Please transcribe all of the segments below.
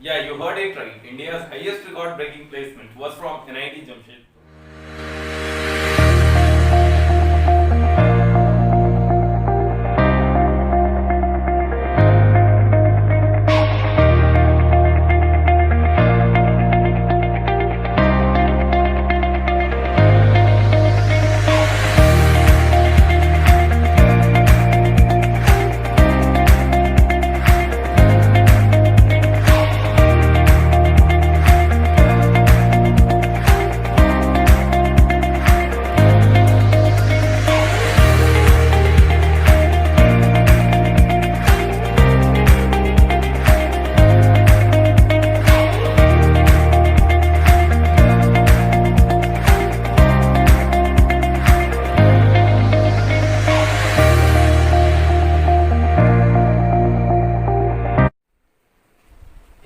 Yeah, you heard it right. India's highest record-breaking placement was from NIT Jamshedpur.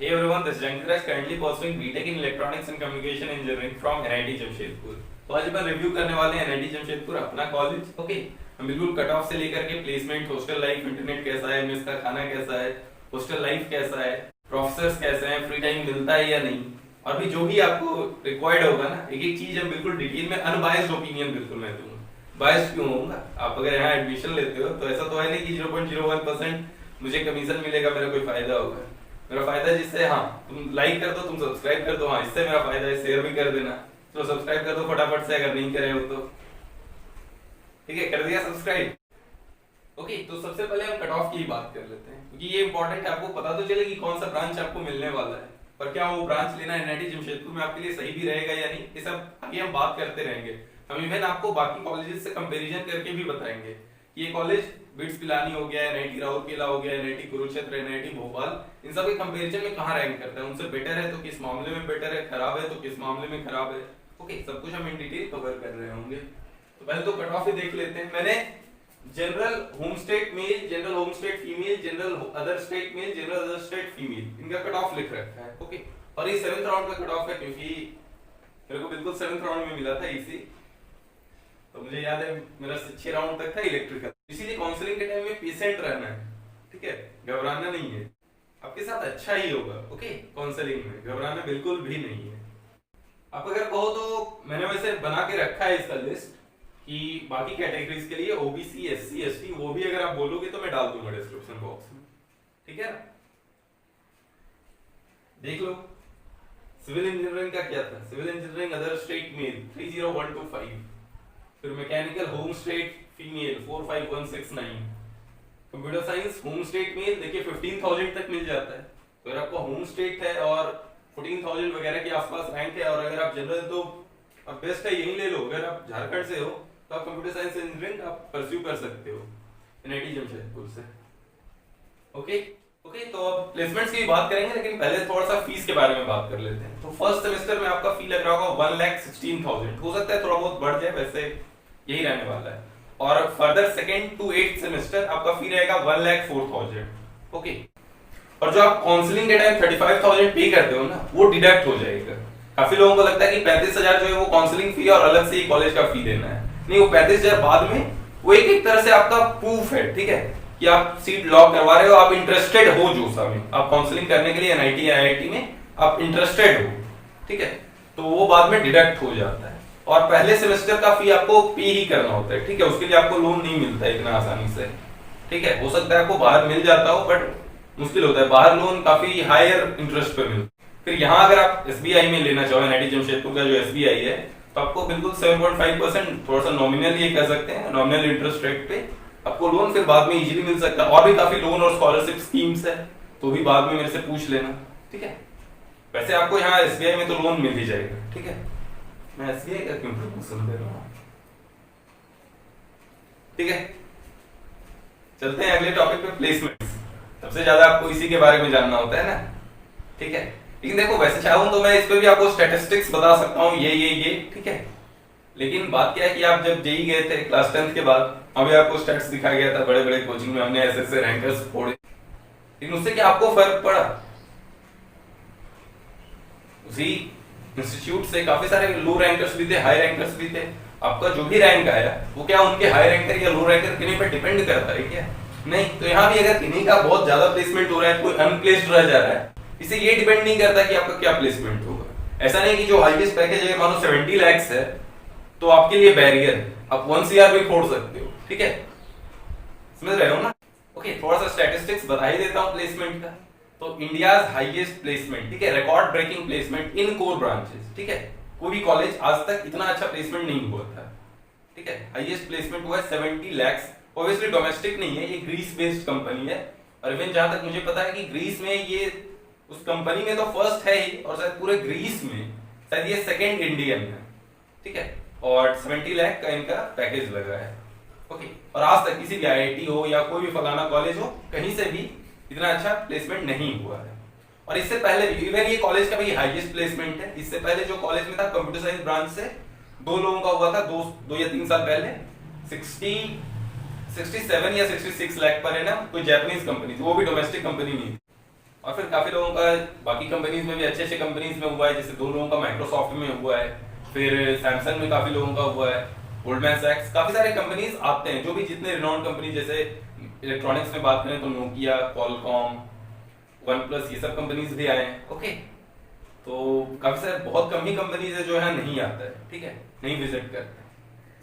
Hey everyone, this is Jankiraj currently pursuing BTech in Electronics and Communication Engineering from NIT Jamshedpur. तो आज अपन review करने वाले हैं NIT Jamshedpur अपना college. Okay, हम बिल्कुल cut off से लेकर के प्लेसमेंट, हॉस्टल लाइफ, इंटरनेट कैसा है, मेस का खाना कैसा है, हॉस्टल लाइफ कैसा है, प्रोफेसर्स कैसे हैं, फ्री टाइम मिलता है या नहीं, और भी जो भी आपको रिक्वायर्ड होगा ना, एक एक चीज हम बिल्कुल डिटेल में अनबायस्ड ओपिनियन बिल्कुल मैं दूंगा। बायस्ड क्यों होऊंगा? आप अगर यहाँ एडमिशन लेते हो तो ऐसा तो है नहीं कि 0.01% मुझे कमीशन मिलेगा, मेरा कोई फायदा होगा। मेरा फायदा जिससे, हाँ तुम लाइक कर दो, तुम सब्सक्राइब कर दो, हाँ इससे मेरा फायदा है। शेयर भी कर देना, तो सब्सक्राइब कर दो फटाफट से अगर नहीं करे हो तो। ठीक है, कर दिया सब्सक्राइब। ओके, तो सबसे पहले हम कट ऑफ की बात कर लेते हैं, क्योंकि ये इंपॉर्टेंट है। आपको पता तो चले कि कौन सा ब्रांच आपको मिलने वाला है, पर क्या वो ब्रांच लेना NIT जमशेदपुर में आपके लिए सही भी रहेगा या नहीं, ये सब आगे हम बात करते रहेंगे। हम इवन आपको बाकी कॉलेजेस से कंपैरिजन करके भी बताएंगे कि ये कॉलेज बिट्स पिलानी हो गया, NIT राउरकेला हो गया, NIT कुरुक्षेत्र, NIT भोपाल, इन सब के कंपैरिजन में कहां रैंक करता है, उनसे बेटर है तो किस मामले में बेटर है, खराब है तो किस मामले में खराब है। ओके, सब कुछ हम इन डिटेल कवर कर रहे होंगे। तो पहले तो कट ऑफ ही देख लेते हैं। मैंने general home state male, general home state female, general other state male, general other state female, इनका कट ऑफ लिख रखा है। ओके, और ये 7th राउंड का कट ऑफ है, क्योंकि मेरे को बिल्कुल 7th राउंड में मिला था इसी, तो मुझे याद है मेरा 6 राउंड तक था इलेक्ट्रिकल। इसीलिए काउंसलिंग के टाइम में पेशेंट रहना है, ठीक है, घबराना नहीं है। आपके साथ अच्छा ही होगा। ओके, काउंसलिंग में घबराना बिल्कुल भी नहीं है। आप अगर कहो तो मैंने वैसे बना के रखा है इसका लिस्ट कि बाकी कैटेगरीज के लिए OBC, SC, ST, वो भी अगर आप बोलोगे तो मैं डाल दूंगा डिस्क्रिप्शन बॉक्स में, ठीक है। देख लो, सिविल इंजीनियरिंग का क्या था, civil engineering other state male 30125, फिर mechanical home state female 45169, computer science home state male देखिए 15,000 तक मिल जाता है। तो अगर आपका होम स्टेट है और 14,000 वगैरह के आसपास रैंक है, और अगर आप जनरल तो अब बेस्ट है यही ले लो। अगर आप झारखंड से हो तो आप कंप्यूटर साइंस इंजीनियरिंग आप परस्यू कर सकते हो NIT जमशेदपुर से। ओके, तो अब प्लेसमेंट्स की बात करेंगे, लेकिन पहले थोड़ा सा फीस के बारे में बात कर लेते हैं। तो फर्स्ट सेमेस्टर में आपका फी लग रहा होगा 1,16,000, हो सकता है थोड़ा बहुत बढ़ जाए, वैसे यही रहने वाला है। और further 2nd to 8th semester आपका फी रहेगा 1,04,000। ओके, और जो आप काउंसलिंग के टाइम 35,000 पे करते हो ना, वो डिडक्ट हो जाएगा। काफी लोगों को लगता है कि 35,000 जो है वो काउंसलिंग फी और अलग से ही कॉलेज का फी देना है। नहीं, वो 35,000 बाद में, वो एक तरह से आपका प्रूफ है, ठीक है, कि आप सीट लॉक करवा रहे हो, आप इंटरेस्टेड हो जोसा में, आप काउंसलिंग करने के लिए NIT या IIT में आप इंटरेस्टेड हो, ठीक है, तो वो बाद में डिडक्ट हो जाता है। और पहले सेमेस्टर का फी आपको पे ही करना होता है, ठीक है, उसके लिए आपको लोन नहीं मिलता है इतना आसानी से, ठीक है। हो सकता है आपको बाहर मिल जाता हो, बट मुश्किल होता है, बाहर लोन काफी हायर इंटरेस्ट पे मिलता है। फिर यहाँ अगर आप SBI में लेना चाहो, NIT जमशेदपुर का जो SBI है, तो आपको बिल्कुल 7.5%, थोड़ा सा नॉमिनल ये कह सकते हैं, नॉमिनल इंटरेस्ट रेट पे आपको लोन फिर बाद में इजीली मिल सकता है। और भी काफी लोन और स्कॉलरशिप स्कीम्स है, तो भी बाद में मेरे से पूछ लेना, ठीक है। वैसे आपको यहाँ SBI में तो लोन मिल ही जाएगा, ठीक है। मैं SBI का क्यों प्रमोशन दे रहा हूँ, ठीक है। चलते हैं अगले टॉपिक पे, प्लेसमेंट्स। सबसे ज्यादा आपको इसी के बारे में जानना होता है ना, ठीक है। लेकिन देखो, वैसे चाहूं तो मैं इस पे भी आपको स्टैटिस्टिक्स बता सकता हूँ, ये, ठीक है। लेकिन बात क्या है कि आप जब JEE गए थे क्लास 10th के बाद, अभी आपको स्टैट्स दिखाया गया था, बड़े बड़े कोचिंग में हमने ऐसे रैंकर्स फोड़े, लेकिन उससे क्या आपको फर्क पड़ा? उसी इंस्टीट्यूट से काफी सारे लो रैंकर्स भी थे, हाई रैंकर्स भी थे। आपका जो भी रैंक आया वो क्या उनके हाई रैंकर या लो रैंकर किन्हीं पे डिपेंड करता है क्या? नहीं। तो यहाँ भी अगर किन्हीं का बहुत ज्यादा प्लेसमेंट हो रहा है, कोई अनप्लेस्ड रह जा रहा है, इससे ये डिपेंड नहीं करता कि आपका क्या प्लेसमेंट होगा। ऐसा नहीं कि जो हाईएस्ट पैकेज है मानो 70 लाख है तो आपके लिए बैरियर है, आप 1 CR भी फोड़ सकते हो, ठीक है, समझ रहे हो ना। ओके, थोड़ा सा स्टैटिस्टिक्स बता ही देता हूं प्लेसमेंट का। तो इंडियाज हाईएस्ट प्लेसमेंट, ठीक है, record breaking placement in core branches, ठीक है, कोई भी कॉलेज आज तक इतना अच्छा प्लेसमेंट नहीं हुआ था, ठीक है, हाईएस्ट प्लेसमेंट हुआ है 70 लाख। ऑब्वियसली डोमेस्टिक नहीं है, ये ग्रीस बेस्ड कंपनी है, और इवन जहां तक मुझे पता है कि ग्रीस में ये उस कंपनी में तो फर्स्ट है ही, और शायद पूरे ग्रीस में शायद ये सेकंड इंडियन है, ठीक है, और 70 लाख का इनका पैकेज लगा है। ओके, और आज तक किसी भी IIT हो या कोई भी फलाना कॉलेज हो, कहीं से भी इतना अच्छा प्लेसमेंट नहीं हुआ है। और इससे पहले भी इवन ये कॉलेज का भी हाईएस्ट प्लेसमेंट है। इससे पहले जो कॉलेज में था कंप्यूटर साइंस ब्रांच से 2 लोगों का हुआ था, 2 या 3 साल पहले 67 या 66 लाख पर है ना, कोई जापानीज कंपनी थी, वो भी डोमेस्टिक कंपनी नहीं थी। और फिर काफी लोगों का बाकी कंपनीज में भी अच्छे कंपनीज में हुआ है, जैसे 2 लोगों का माइक्रोसॉफ्ट में हुआ है, फिर सैमसंग में काफी लोगों का हुआ है, गोल्डमैन सैक्स, काफी सारे कंपनीज आते हैं जो भी जितने रिनॉन्ड कंपनी, जैसे इलेक्ट्रॉनिक्स में बात करें तो नोकिया, कॉलकॉम, OnePlus, ये सब कंपनीज भी आए हैं। ओके, तो काफी सारे बहुत कम ही कंपनीज है जो यहाँ नहीं आता है, ठीक है, नहीं विजिट करते,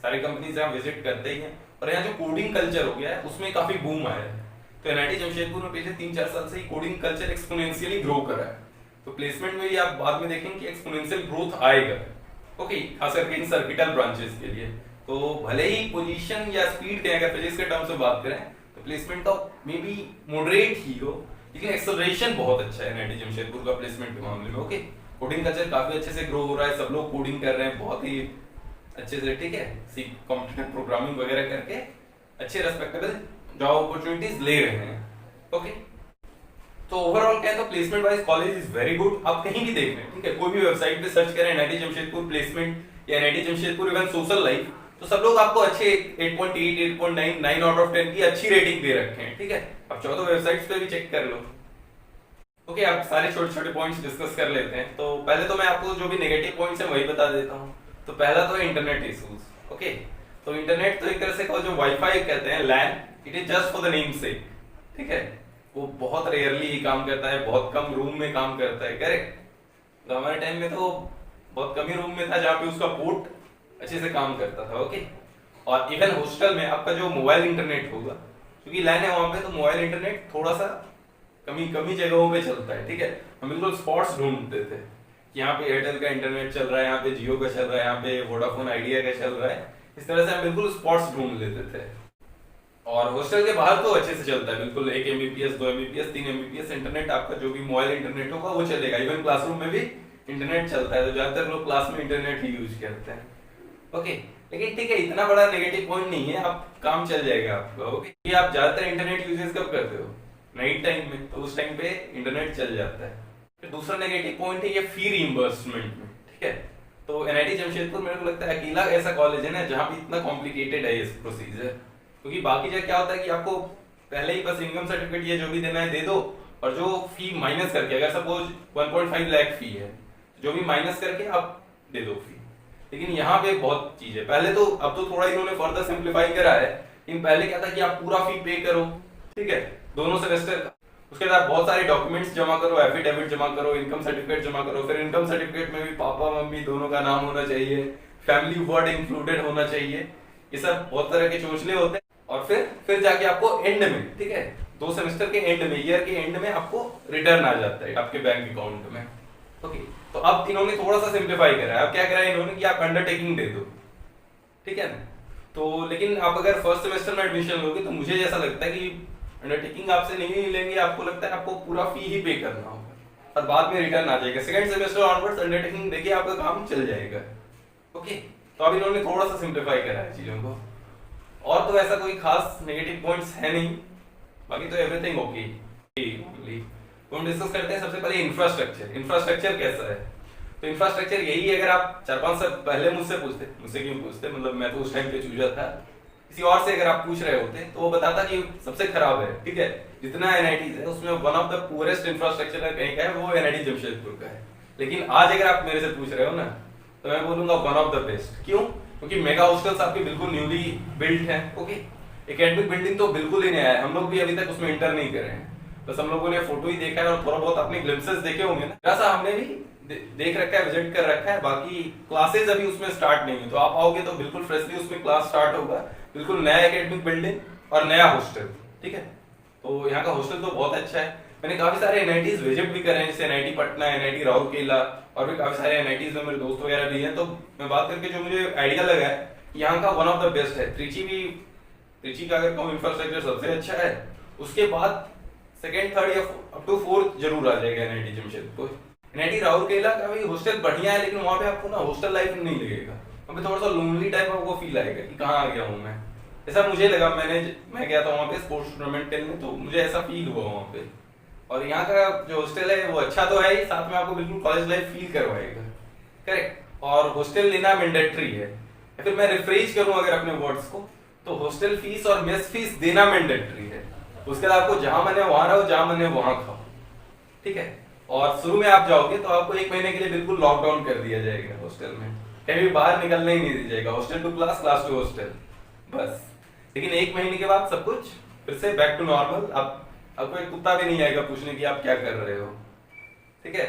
सारी कंपनीज यहाँ विजिट करते ही हैं। और यहाँ जो कोडिंग कल्चर हो गया है उसमें काफी बूम आया है। तो NIT जमशेदपुर में पिछले 3-4 साल से ही कोडिंग कल्चर एक्सपोनेंशियली ग्रो कर रहा है। तो प्लेसमेंट में भी आप बाद में देखेंगे कि एक्सपोनेंशियल ग्रोथ आएगा। ओके, खास करके इन सर्किटल ब्रांचेस के लिए। तो भले ही पोजीशन या स्पीड के अगर फिजिक्स के टर्म से बात करें तो प्लेसमेंट का मे बी मॉडरेट ही हो, लेकिन एक्सेलरेशन बहुत अच्छा है NIT जमशेदपुर का प्लेसमेंट के मामले में। ओके, कोडिंग कल्चर काफी अच्छे से ग्रो हो रहा है, सब लोग कोडिंग कर रहे हैं बहुत ही अच्छे से, ठीक है, सी कंप्यूटर प्रोग्रामिंग वगैरह करके अच्छे रेस्पेक्टेबल जॉब अपॉर्चुनिटीज ले रहे हैं। ओके, तो ओवरऑल क्या है, तो placement wise college is very good. आप कहीं भी देख लें, ठीक है, कोई भी वेबसाइट पे सर्च करें NIT जमशेदपुर प्लेसमेंट या NIT Jamshedpur even social life, तो सब लोग आपको अच्छे 8.8, 8.9, 9 आउट ऑफ 10 की अच्छी रेटिंग दे रखे हैं, ठीक है। अब चाहो तो वेबसाइट्स पे भी चेक कर लो। ओके, आप सारे छोटे छोटे पॉइंट्स डिस्कस कर लेते हैं। तो पहले तो मैं आपको जो भी नेगेटिव पॉइंट्स है वही बता देता हूँ। तो पहला तो है इंटरनेट इश्यूज। ओके, तो इंटरनेट तो एक तरह से कहो जो वाईफाई कहते हैं, LAN, it is just for the name से, ठीक है, वो बहुत रेयरली ही काम करता है, बहुत कम रूम में काम करता है, करेक्ट। तो हमारे टाइम में तो बहुत कम ही रूम में था जहाँ पे उसका पोर्ट अच्छे से काम करता था। ओके, और इवन हॉस्टल में आपका जो मोबाइल इंटरनेट होगा, क्योंकि लैन है वहां पे, तो मोबाइल इंटरनेट थोड़ा सा कमी जगहों पे चलता है, ठीक है। हम बिल्कुल स्पॉट्स ढूंढते थे कि यहाँ पे एयरटेल का इंटरनेट चल रहा है, यहाँ पे जियो का चल रहा है, यहाँ पे वोडाफोन आइडिया का चल रहा है, इस तरह से हम बिल्कुल स्पॉट्स ढूंढ लेते थे। और हॉस्टल के बाहर तो अच्छे से चलता है बिल्कुल, 1 Mbps, 2 Mbps, 3 Mbps इंटरनेट आपका जो भी मोबाइल इंटरनेट होगा वो चलेगा। इवन क्लासरूम में भी इंटरनेट चलता है, तो ज्यादातर लोग क्लास में इंटरनेट ही यूज करते हैं। ओके, लेकिन ठीक है, इतना बड़ा नेगेटिव पॉइंट नहीं है, आप काम चल जाएगा आपका। ओके, ये आप ज्यादातर इंटरनेट यूजेस कब करते हो? नाइट टाइम में, तो उस टाइम पे इंटरनेट चल जाता है। फिर दूसरा नेगेटिव पॉइंट है ये फी रिइंबर्समेंट में, ठीक है। तो NIT जमशेदपुर मेरे को लगता है अकेला ऐसा कॉलेज है ना जहाँ पे इतना कॉम्प्लिकेटेड है ये प्रोसीजर, क्योंकि बाकी जगह क्या होता है कि आपको पहले ही बस इनकम सर्टिफिकेट ये जो भी देना है दे दो, और जो फी माइनस करके, अगर सपोज 1.5 लाख फी है, जो भी माइनस करके आप दे दो फी। लेकिन यहाँ पे बहुत चीज है, पहले तो, अब तो थोड़ा इन्होंने फर्दर सिंप्लीफाई करा है, लेकिन पहले क्या था कि आप पूरा फी पे करो, ठीक है, दोनों सेमेस्टर का, उसके बाद बहुत सारे डॉक्यूमेंट्स जमा करो, एफिडेविट जमा करो, इनकम सर्टिफिकेट जमा करो, फिर इनकम सर्टिफिकेट में भी पापा मम्मी दोनों का नाम होना चाहिए, फैमिली वर्ड इंक्लूडेड होना चाहिए, ये सब बहुत तरह के चोचले होते हैं। और फिर जाके आपको एंड में, ठीक है, 2 सेमेस्टर के एंड में, ईयर के एंड में आपको रिटर्न आ जाता है आपके बैंक अकाउंट में। ओके, तो अब इन्होंने थोड़ा सा सिंप्लीफाई करा है। अब क्या करा है इन्होंने कि आप अंडरटेकिंग दे दो, ठीक है ना। तो लेकिन आप अगर फर्स्ट सेमेस्टर में एडमिशन लोगे तो मुझे जैसा लगता है कि अंडरटेकिंग आपसे नहीं लेंगे, आपको लगता है आपको पूरा फी ही पे करना होगा और बाद में रिटर्न आ जाएगा। सेकंड सेमेस्टर ऑनवर्ड्स अंडरटेकिंग देखिए आपका काम चल जाएगा। ओके, तो अब इन्होंने थोड़ा सा सिंप्लीफाई करा है चीजों को, और तो ऐसा कोई खास नेगेटिव पॉइंट्स है नहीं, बाकी तो एवरीथिंग ओके। तो हम डिस्कस करते हैं सबसे पहले इंफ्रास्ट्रक्चर कैसा है। तो इंफ्रास्ट्रक्चर यही है, अगर आप 4-5 साल पहले मुझसे पूछते, मुझसे क्यों पूछते, मतलब मैं तो उस टाइम पे चूजा था, किसी और से अगर आप पूछ रहे होते तो वो बताता कि सबसे खराब है, ठीक है, जितना NIT है उसमें one of the poorest infrastructure कहीं का है वो NIT जमशेदपुर का है। लेकिन आज अगर आप मेरे से पूछ रहे हो ना तो मैं बोलूंगा वन ऑफ द बेस्ट। क्यों? क्योंकि मेगा हॉस्टल्स आपके बिल्कुल न्यूली बिल्ट है। ओके, एकेडमिक बिल्डिंग तो बिल्कुल ही नया है, हम लोग भी अभी तक उसमें इंटर नहीं करे हैं। बस हम लोगों ने फोटो ही देखा है और थोड़ा बहुत अपने ग्लिम्पसेस देखे होंगे ना, जैसा हमने भी देख रखा है, विजिट कर रखा है। बाकी क्लासेस अभी उसमें स्टार्ट नहीं है, तो आप आओगे तो बिल्कुल फ्रेशली उसमें क्लास स्टार्ट होगा, बिल्कुल नया एकेडमिक बिल्डिंग और नया हॉस्टल, ठीक है। तो यहाँ का हॉस्टल तो बहुत अच्छा है। मैंने काफी सारे एनआईटीज विजिट भी करे हैं, जैसे एनआईटी पटना, एनआईटी राउरकेला, और भी काफी सारे एनआईटीज में मेरे दोस्त वगैरह भी हैं। तो मैं बात करके जो मुझे आइडिया लगा है, यहाँ का वन ऑफ द बेस्ट है। त्रिची का अगर कहूँ इंफ्रास्ट्रक्चर सबसे अच्छा है, उसके बाद सेकंड थर्ड या अप टू फोर्थ जरूर आ जाएगा एनआईटी जमशेदपुर। एनआईटी राउरकेला का भी हॉस्टल बढ़िया है, लेकिन वहाँ पे आपको ना हॉस्टल लाइफ नहीं लगेगा, वहाँ पे थोड़ा सा लोनली टाइप आपको फील आएगा कि कहाँ आ गया हूँ मैं, ऐसा मुझे लगा। मैं गया था वहाँ पे स्पोर्ट्स टूर्नामेंट खेलने, तो मुझे ऐसा फील हुआ वहाँ पे। और यहाँ का जो हॉस्टल है वो अच्छा तो है ही, साथ में आपको बिल्कुल कॉलेज लाइफ फील करवाएगा, करेक्ट। और हॉस्टल लेना मैंडेटरी है, या फिर मैं रिफ्रेश करूँ अगर अपने वर्ड्स को, तो हॉस्टल फीस और मेस फीस देना मैंडेटरी है। उसके बाद आपको जहां मने वहां रहो, जहां मने वहां खाओ, ठीक है। और शुरू में आप जाओगे तो आपको 1 महीने के लिए बिल्कुल लॉकडाउन कर दिया जाएगा हॉस्टल में, कहीं भी बाहर निकलने ही नहीं दिया जाएगा, hostel to class, class to hostel, बस। लेकिन 1 महीने के बाद सब कुछ फिर से बैक टू नॉर्मल। आपको एक कुत्ता भी नहीं आएगा पूछने की आप क्या कर रहे हो, ठीक है।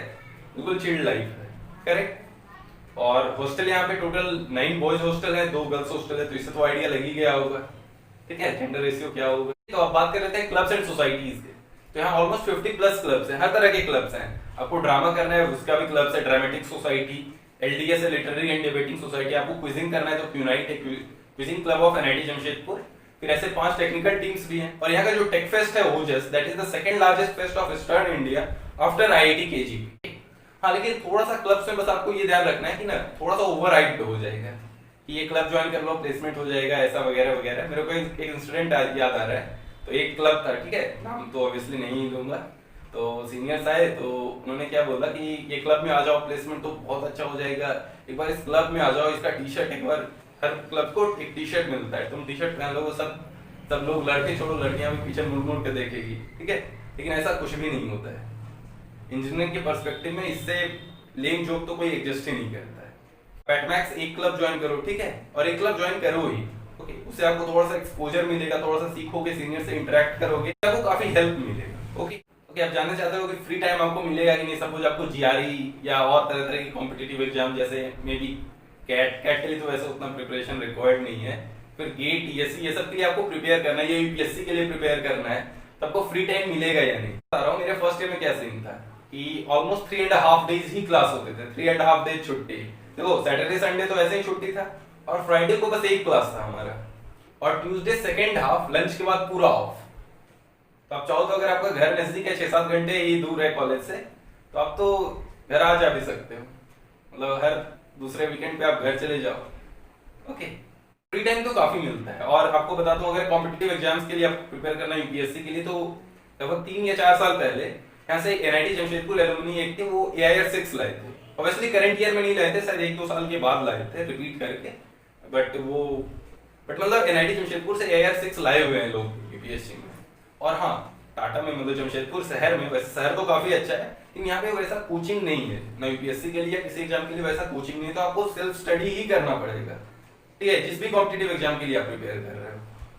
बिल्कुल चिल्ड लाइफ है, करेक्ट। और हॉस्टल यहाँ पे टोटल 9 बॉयज हॉस्टल है, 2 गर्ल्स हॉस्टल है, तो इससे तो आइडिया लग ही गया होगा, ठीक है, जेंडर रेशियो क्या होगा। तो आप बात कर रहे थे क्लब्स एंड सोसाइटीज के, तो यहाँ ऑलमोस्ट 50 प्लस क्लब्स हैं, हर तरह के क्लब्स हैं। आपको ड्रामा करना है उसका भी क्लब्स है, ड्रामेटिक सोसाइटी, एलडीएस है, लिटरेरी एंड डिबेटिंग सोसाइटी। आपको क्विजिंग करना है तो क्यूनाइट है, quizzing club of NIT Jamshedpur. फिर ऐसे 5 टेक्निकल टीम्स भी हैं। और यहाँ का जो टेक फेस्ट है Ojas, that is the second largest fest of eastern India after IIT KGP. हाँ, लेकिन थोड़ा सा क्लब्स में बस आपको ये ध्यान रखना है कि ना थोड़ा सा ओवर हाइप्ड हो जाएगा कि ये क्लब ज्वाइन कर लो प्लेसमेंट हो जाएगा, ऐसा वगैरह वगैरह। मेरे को एक इंसिडेंट याद आ रहा है। तो एक क्लब था, ठीक है, नाम तो ऑब्वियसली नहीं लूंगा। तो सीनियर्स आए तो उन्होंने क्या बोला कि ये क्लब में आ जाओ, प्लेसमेंट तो बहुत अच्छा हो जाएगा, एक बार इस क्लब में आ जाओ, इसका टी शर्ट, एक बार हर क्लब को एक टी शर्ट मिलता है, तुम टी शर्ट पहन लो, सब लोग, लड़के छोड़ो लड़कियां भी पीछे मुड़ मुड़ के देखेगी, ठीक है। लेकिन ऐसा कुछ भी नहीं होता है। इंजीनियरिंग के पर्सपेक्टिव में इससे लेम जॉब तो कोई एग्जिस्ट ही नहीं करता है। पैटमैक्स एक क्लब ज्वाइन करो, ठीक है, और एक क्लब ज्वाइन करो ही, ओके, उससे आपको थोड़ा सा एक्सपोजर मिलेगा, थोड़ा सा सीखोगे, सीनियर से इंटरेक्ट करोगे, आपको काफी हेल्प मिलेगा, ओके। आप जानना चाहते हो कि फ्री टाइम आपको मिलेगा कि नहीं। सपोज आपको जीआरई या और तरह तरह की कॉम्पिटिटिव एग्जाम, जैसे मे बी कैट के लिए तो वैसे उतना प्रिपरेशन रिक्वायर्ड नहीं है, फिर गेट, टीएससी, ये सब के लिए आपको प्रिपेयर करना है, या यूपीएससी के लिए प्रिपेयर करना है, तो आपको फ्री टाइम मिलेगा या नहीं। बता रहा हूँ, मेरे फर्स्ट ईयर में क्या सीन था कि ऑलमोस्ट 3.5 डेज ही क्लास होते थे, 3.5 डेज छुट्टी। देखो सैटरडे संडे तो ऐसे ही छुट्टी था, और फ्राइडे को बस एक क्लास था हमारा, और ट्यूसडे सेकेंड हाफ लंच के बाद पूरा ऑफ। तो आप चाहो तो अगर आपका घर नजदीक है, 6-7 घंटे ही दूर है कॉलेज से, तो आप तो घर आ जा भी सकते हो, मतलब हर दूसरे वीकेंड पे आप घर चले जाओ, ओके। फ्री टाइम तो काफी मिलता है। और आपको बताता हूँ, अगर कॉम्पिटिटिव एग्जाम्स के लिए आप प्रिपेयर करना यूपीएससी के लिए, तो लगभग 3 या 4 साल पहले यहाँ से एनआईटी जमशेदपुर एलुमनी एक थे, वो एआईआर 6 लाए थे। ऑब्वियसली करंट ईयर में नहीं लाए थे, शायद 1-2 साल के बाद लाए थे रिपीट करके, बट मतलब एनआईटी जमशेदपुर से एआईआर 6 लाए हुए हैं लोग यूपीएससी में। और हाँ, टाटा में, मतलब जमशेदपुर शहर में, वैसे शहर तो काफी अच्छा है, लेकिन यहाँ पे वैसा कोचिंग नहीं है ना यूपीएससी के लिए या किसी एग्जाम के लिए, वैसा कोचिंग नहीं है, तो आपको सेल्फ स्टडी ही करना पड़ेगा, ठीक है, जिस भी कॉम्पिटिटिव एग्जाम के लिए आप प्रिपेयर कर रहे हो।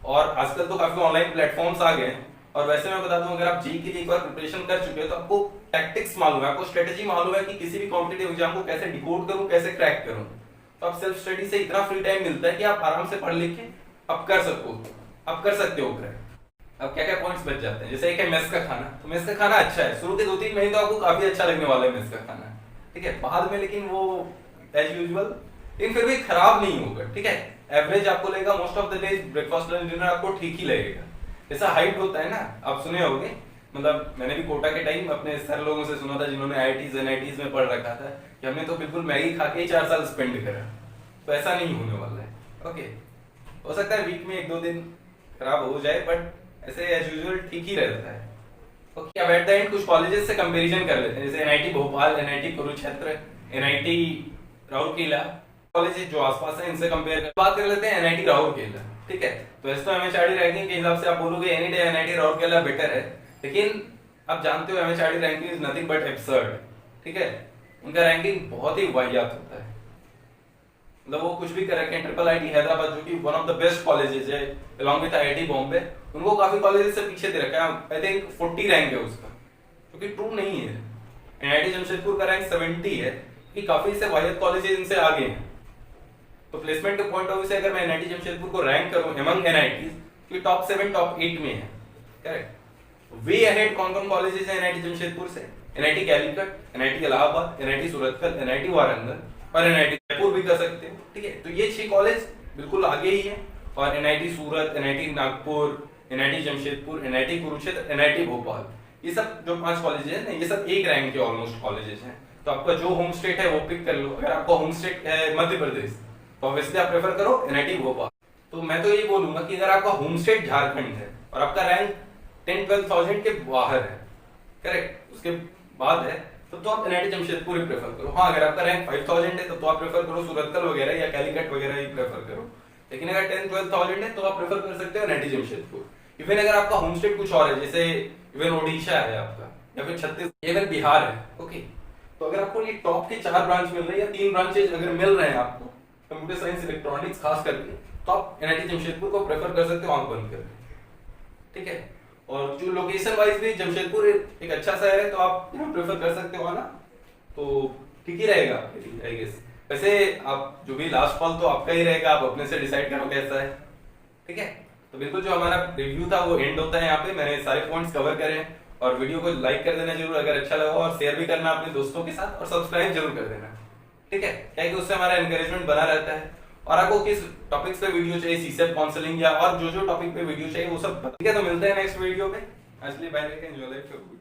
और आजकल तो काफी ऑनलाइन प्लेटफॉर्म्स आ गए हैं। और वैसे मैं बता दूं, अगर आप जी के लिए एक बार प्रिपरेशन कर चुके हो तो आपको टैक्टिक्स मालूम है, आपको स्ट्रेटेजी मालूम है कि किसी भी कॉम्पिटिटिव एग्जाम को कैसे डिकोड करूं, कैसे क्रैक करूं, तो आप सेल्फ स्टडी से इतना फ्री टाइम मिलता है कि आप आराम से पढ़ लिख के आप कर सकते हो क्रैक। अब क्या क्या पॉइंट्स बच जाते हैं, जैसे एक है मेस का खाना। तो मेस का खाना अच्छा है, शुरू के 2-3 महीने तो आपको काफी अच्छा लगने वाला है मेस का खाना, ठीक है, बाद में लेकिन वो एज यूजुअल, लेकिन फिर भी खराब नहीं होगा, ठीक है। एवरेज आपको लगेगा, most of the days breakfast lunch dinner आपको ठीक ही लगेगा। जैसा हाइट होता है ना, आप सुने होंगे, मतलब मैंने भी कोटा के टाइम अपने सर लोगों से सुना था जिन्होंने आईआईटीज एनआईटीज में पढ़ रखा था, कि हमने तो बिल्कुल मैगी खा के ही 4 साल स्पेंड करा। तो ऐसा नहीं होने वाला है, ओके। हो सकता है वीक में 1-2 दिन खराब हो जाए, बट ऐसे एज यूजुअल ठीक ही रहता है, ओके। अब एट द एंड कुछ कॉलेजेस से कंपैरिजन कर लेते हैं, जैसे NIT Bhopal, NIT Kurukshetra, NIT Rourkela, colleges जो आसपास हैं इनसे कंपेयर कर बात कर लेते हैं एनआईटी राउरकेला, ठीक है। तो ऐसे तो एमएचआरडी रैंकिंग के हिसाब से आप बोलोगे any day NIT Rourkela better है, लेकिन आप जानते हो MHRD ranking is nothing but absurd, ठीक है। उनका रैंकिंग बहुत ही वाहियात होता है, मतलब वो कुछ भी कर रखे हैं, ट्रिपल आईटी हैदराबाद जो कि one of the best colleges है अलॉन्ग विद आईआईटी बॉम्बे, उनको काफी कॉलेजेस से पीछे दे रखा है। आई थिंक 40 रैंक है उसका, जो कि ट्रू नहीं है। एनआईटी जमशेदपुर का रैंक 70 है, कि काफी से वाहिद कॉलेजेस इनसे आगे हैं। तो प्लेसमेंट के पॉइंट ऑफ व्यू से अगर मैं एनआईटी जमशेदपुर को रैंक करूं अमंग एनआईटीज, कि टॉप 7 टॉप 8 में है, करेक्ट। वे अहेड कौन कौन कॉलेजेस हैं एनआईटी जमशेदपुर से? NIT Calicut, NIT Allahabad, NIT Surathkal, NIT Warangal और एनआईटी जयपुर भी कर सकते हो, ठीक है। तो ये 6 कॉलेज बिल्कुल आगे ही है। और NIT Surat, NIT Nagpur, NIT Jamshedpur, NIT Kurukshetra, NIT Bhopal, ये सब जो 5 कॉलेजेस हैं ना, ये सब एक रैंक के ऑलमोस्ट कॉलेजेस हैं। तो आपका जो होम स्टेट है वो पिक कर लो। अगर आपका होम स्टेट है मध्य प्रदेश, तो ऑब्वियसली आप प्रेफर करो एनआईटी भोपाल। तो मैं तो ये बोलूंगा कि अगर आपका होम स्टेट झारखंड है और आपका रैंक 10-12,000 के बाहर है, करेक्ट, उसके बाद है, तो आप एनआईटी जमशेदपुर ही प्रेफर करो। हाँ, अगर आपका रैंक 5,000 है तो आप प्रेफर करो सूरतकल वगैरह या कैलिकट वगैरह ही प्रेफर करो। लेकिन अगर 10-12,000 है तो आप प्रेफर कर सकते हो एनआईटी जमशेदपुर। इवन अगर आपका होम स्टेट कुछ और है, जैसे इवन ओडिशा है आपका, या फिर छत्तीसगढ़, इवन बिहार है, ओके, तो अगर आपको ये टॉप के 4 ब्रांच मिल रहे हैं या 3 ब्रांचेज अगर मिल रहे हैं आपको कंप्यूटर साइंस इलेक्ट्रॉनिक्स खास करके, तो आप एनआईटी जमशेदपुर को प्रेफर कर सकते हो आंख बंद करके, ठीक है। और जो लोकेशन वाइज भी जमशेदपुर एक अच्छा शहर है, तो आप यहाँ प्रेफर कर सकते हो ना, तो ठीक ही रहेगा आपके लिए आई गेस। वैसे आप जो भी लास्ट कॉल तो आपका ही रहेगा, आप अपने से डिसाइड करो कैसा है, ठीक है। तो बिल्कुल जो हमारा रिव्यू था वो एंड होता है यहाँ पे। मैंने सारे पॉइंट्स कवर करे हैं, और वीडियो को लाइक कर देना जरूर अगर अच्छा लगा, और शेयर भी करना अपने दोस्तों के साथ, और सब्सक्राइब जरूर कर देना, ठीक है, क्या है कि उससे हमारा एनकरेजमेंट बना रहता है। और आपको किस टॉपिक्स पे वीडियो चाहिए, सीसेट काउंसलिंग या और जो जो टॉपिक पे वीडियो चाहिए वो सब, ठीक है। तो मिलते हैं नेक्स्ट वीडियो पे। आज के लिए बाय, एंजॉय लाइफ।